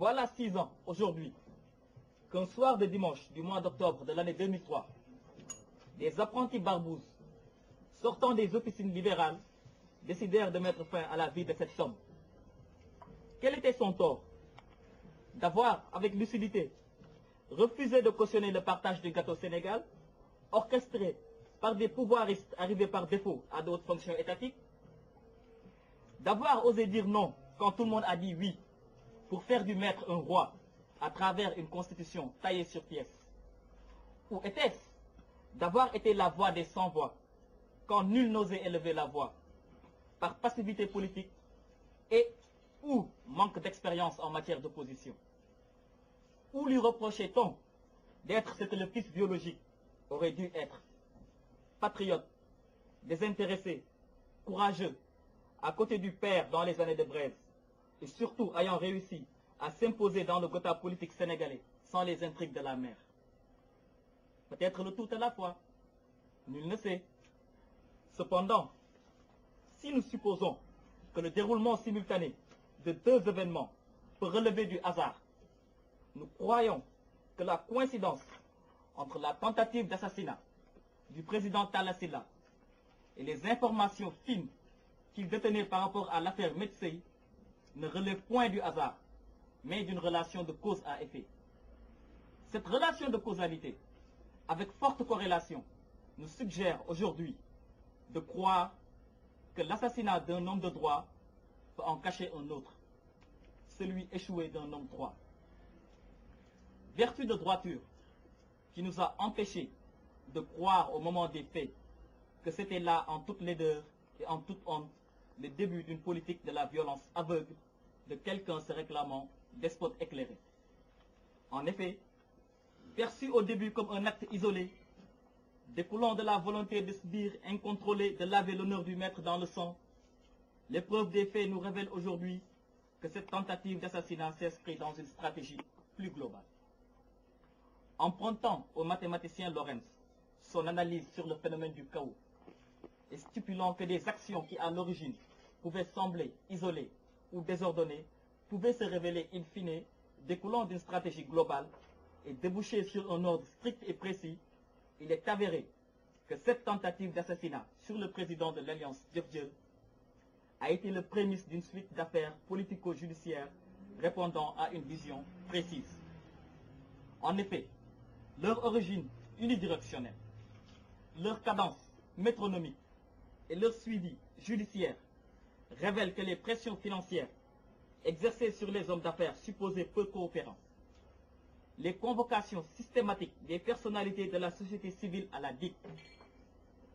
Voilà 6 ans, aujourd'hui, qu'un soir de dimanche du mois d'octobre de l'année 2003, des apprentis barbouzes, sortant des officines libérales, décidèrent de mettre fin à la vie de cet homme. Quel était son tort? D'avoir, avec lucidité, refusé de cautionner le partage du gâteau Sénégal, orchestré par des pouvoiristes arrivés par défaut à d'autres fonctions étatiques, d'avoir osé dire non quand tout le monde a dit oui, pour faire du maître un roi à travers une constitution taillée sur pièce? Ou était-ce d'avoir été la voix des sans-voix quand nul n'osait élever la voix, par passivité politique et ou manque d'expérience en matière d'opposition? Ou lui reprochait-on d'être ce que le fils biologique aurait dû être? Patriote, désintéressé, courageux, à côté du père dans les années de Braise, et surtout ayant réussi à s'imposer dans le Gotha politique sénégalais sans les intrigues de la mer. Peut-être le tout à la fois, nul ne sait. Cependant, si nous supposons que le déroulement simultané de deux événements peut relever du hasard, nous croyons que la coïncidence entre la tentative d'assassinat du président Talla Sylla et les informations fines qu'il détenait par rapport à l'affaire Metsey ne relève point du hasard, mais d'une relation de cause à effet. Cette relation de causalité, avec forte corrélation, nous suggère aujourd'hui de croire que l'assassinat d'un homme de droit peut en cacher un autre, celui échoué d'un homme droit. Vertu de droiture qui nous a empêchés de croire au moment des faits que c'était là en toute laideur et en toute honte le début d'une politique de la violence aveugle de quelqu'un se réclamant despote éclairé. En effet, perçu au début comme un acte isolé, découlant de la volonté de se dire incontrôlée de laver l'honneur du maître dans le sang, l'épreuve des faits nous révèle aujourd'hui que cette tentative d'assassinat s'inscrit dans une stratégie plus globale. Empruntant au mathématicien Lorentz son analyse sur le phénomène du chaos et stipulant que des actions qui à l'origine pouvaient sembler isolées ou désordonnées pouvaient se révéler in fine découlant d'une stratégie globale et déboucher sur un ordre strict et précis, il est avéré que cette tentative d'assassinat sur le président de l'Alliance Diop-Dieu a été le prémisse d'une suite d'affaires politico-judiciaires répondant à une vision précise. En effet, leur origine unidirectionnelle, leur cadence métronomique et leur suivi judiciaire révèlent que les pressions financières exercées sur les hommes d'affaires supposés peu coopérants, les convocations systématiques des personnalités de la société civile à la DIC,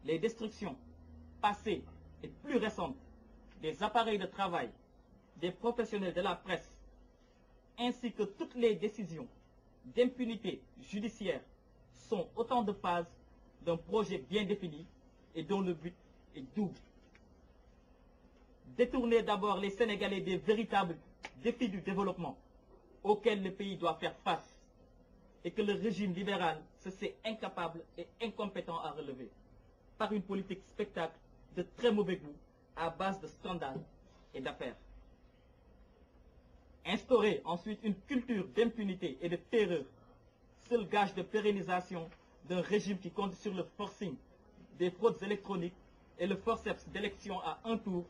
les destructions passées et plus récentes des appareils de travail, des professionnels de la presse, ainsi que toutes les décisions d'impunité judiciaire sont autant de phases d'un projet bien défini et dont le but est double. Détourner d'abord les Sénégalais des véritables défis du développement auxquels le pays doit faire face et que le régime libéral se sait incapable et incompétent à relever par une politique spectacle de très mauvais goût à base de scandales et d'affaires. Instaurer ensuite une culture d'impunité et de terreur, seul gage de pérennisation d'un régime qui compte sur le forcing des fraudes électroniques et le forceps d'élection à un tour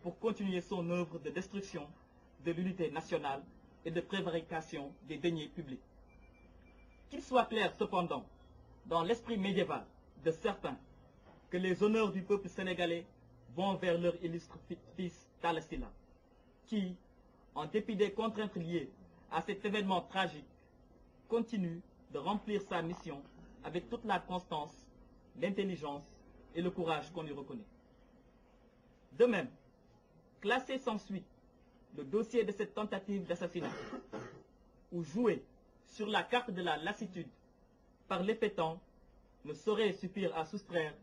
pour continuer son œuvre de destruction de l'unité nationale et de prévarication des deniers publics. Qu'il soit clair cependant, dans l'esprit médiéval de certains, que les honneurs du peuple sénégalais vont vers leur illustre fils Talla Sylla, qui, en dépit des contraintes liées à cet événement tragique, continue de remplir sa mission avec toute la constance, l'intelligence et le courage qu'on lui reconnaît. De même, classer sans suite le dossier de cette tentative d'assassinat ou jouer sur la carte de la lassitude par l'effet temps ne saurait suffire à soustraire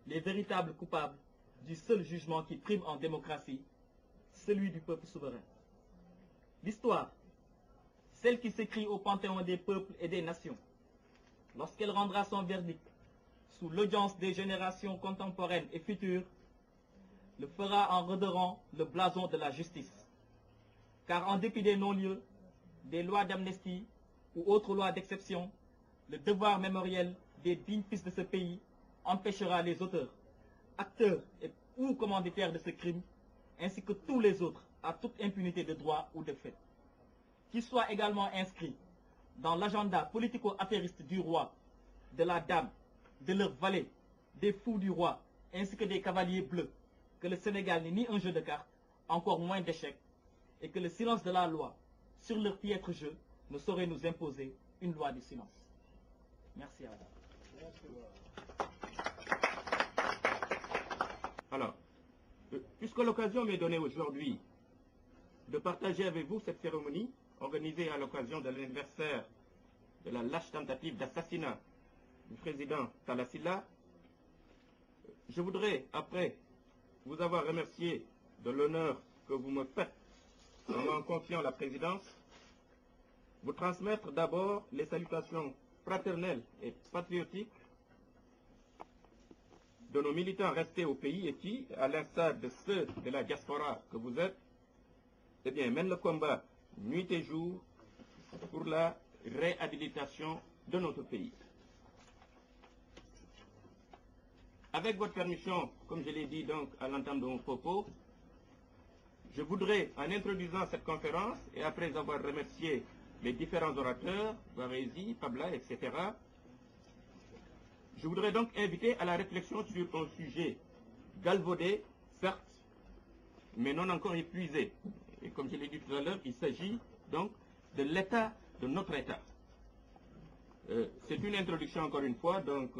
les véritables coupables du seul jugement qui prime en démocratie, celui du peuple souverain. L'histoire, celle qui s'écrit au panthéon des peuples et des nations, lorsqu'elle rendra son verdict sous l'audience des générations contemporaines et futures, le fera en redorant le blason de la justice. Car en dépit des non-lieux, des lois d'amnistie ou autres lois d'exception, le devoir mémoriel des dignes fils de ce pays empêchera les auteurs, acteurs ou commanditaires de ce crime, ainsi que tous les autres, à toute impunité de droit ou de fait. Qu'ils soient également inscrits dans l'agenda politico-affairiste du roi, de la dame, de leurs valets, des fous du roi, ainsi que des cavaliers bleus, que le Sénégal n'est ni un jeu de cartes, encore moins d'échecs, et que le silence de la loi sur leur piètre jeu ne saurait nous imposer une loi du silence. Merci à vous. Alors, puisque l'occasion m'est donnée aujourd'hui de partager avec vous cette cérémonie organisée à l'occasion de l'anniversaire de la lâche tentative d'assassinat du président Talla Sylla, je voudrais, après vous avoir remercié de l'honneur que vous me faites en m'en confiant la présidence, vous transmettre d'abord les salutations fraternelles et patriotiques de nos militants restés au pays et qui, à l'instar de ceux de la diaspora que vous êtes, eh bien, mènent le combat nuit et jour pour la réhabilitation de notre pays. Avec votre permission, comme je l'ai dit donc à l'entame de mon propos, je voudrais, en introduisant cette conférence, et après avoir remercié les différents orateurs, Barézy, Pabla, etc., je voudrais donc inviter à la réflexion sur un sujet galvaudé, certes, mais non encore épuisé. Et comme je l'ai dit tout à l'heure, il s'agit donc de l'état de notre État. C'est une introduction encore une fois, donc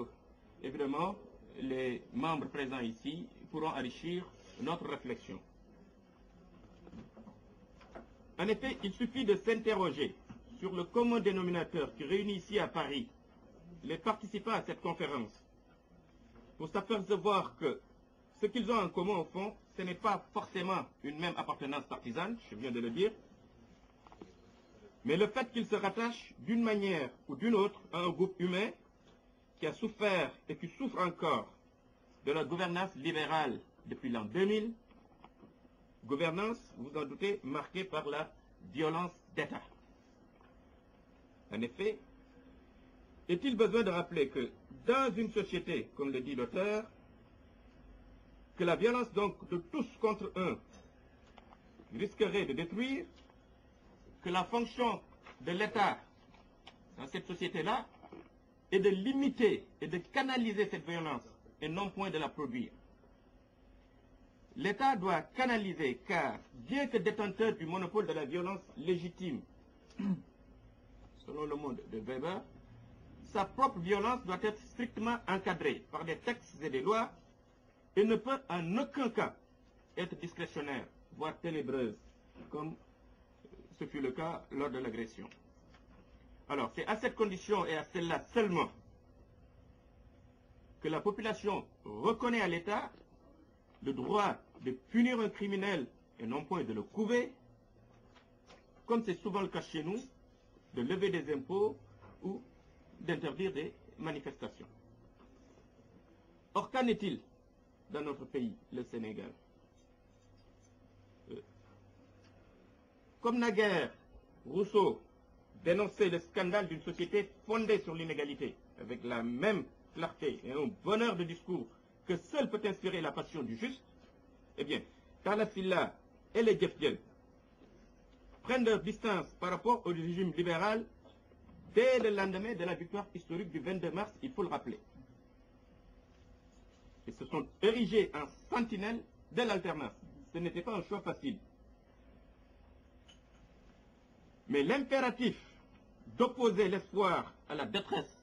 évidemment, les membres présents ici pourront enrichir notre réflexion. En effet, il suffit de s'interroger sur le commun dénominateur qui réunit ici à Paris les participants à cette conférence pour s'apercevoir que ce qu'ils ont en commun au fond, ce n'est pas forcément une même appartenance partisane, je viens de le dire, mais le fait qu'ils se rattachent d'une manière ou d'une autre à un groupe humain qui a souffert et qui souffre encore de la gouvernance libérale depuis l'an 2000, gouvernance, vous en doutez, marquée par la violence d'État. En effet, est-il besoin de rappeler que dans une société, comme le dit l'auteur, que la violence donc de tous contre un risquerait de détruire, que la fonction de l'État dans cette société-là est de limiter et de canaliser cette violence et non point de la produire. L'État doit canaliser car, bien que détenteur du monopole de la violence légitime, selon le mot de Weber, sa propre violence doit être strictement encadrée par des textes et des lois et ne peut en aucun cas être discrétionnaire, voire ténébreuse, comme ce fut le cas lors de l'agression. Alors, c'est à cette condition et à celle-là seulement que la population reconnaît à l'État le droit de punir un criminel et non point de le couver, comme c'est souvent le cas chez nous, de lever des impôts ou d'interdire des manifestations. Or, qu'en est-il dans notre pays, le Sénégal? Comme naguère, Rousseau dénonçait le scandale d'une société fondée sur l'inégalité, avec la même clarté et un bonheur de discours que seul peut inspirer la passion du juste, eh bien, Talla Sylla et les Djefdjel prennent leur distance par rapport au régime libéral dès le lendemain de la victoire historique du 22 mars, il faut le rappeler. Ils se sont érigés en sentinelles de l'alternance. Ce n'était pas un choix facile. Mais l'impératif d'opposer l'espoir à la détresse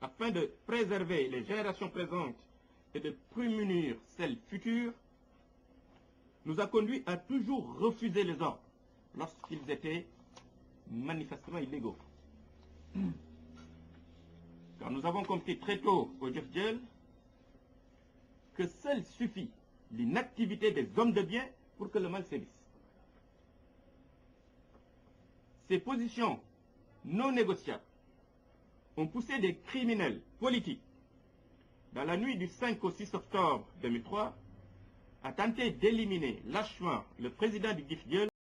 afin de préserver les générations présentes et de prémunir celles futures nous a conduit à toujours refuser les ordres lorsqu'ils étaient manifestement illégaux. Car nous avons compris très tôt au Djefdjel que seul suffit l'inactivité des hommes de bien pour que le mal sévisse. Ces positions non négociables ont poussé des criminels politiques dans la nuit du 5 au 6 octobre 2003 à tenter d'éliminer lâchement le président du Djefdjel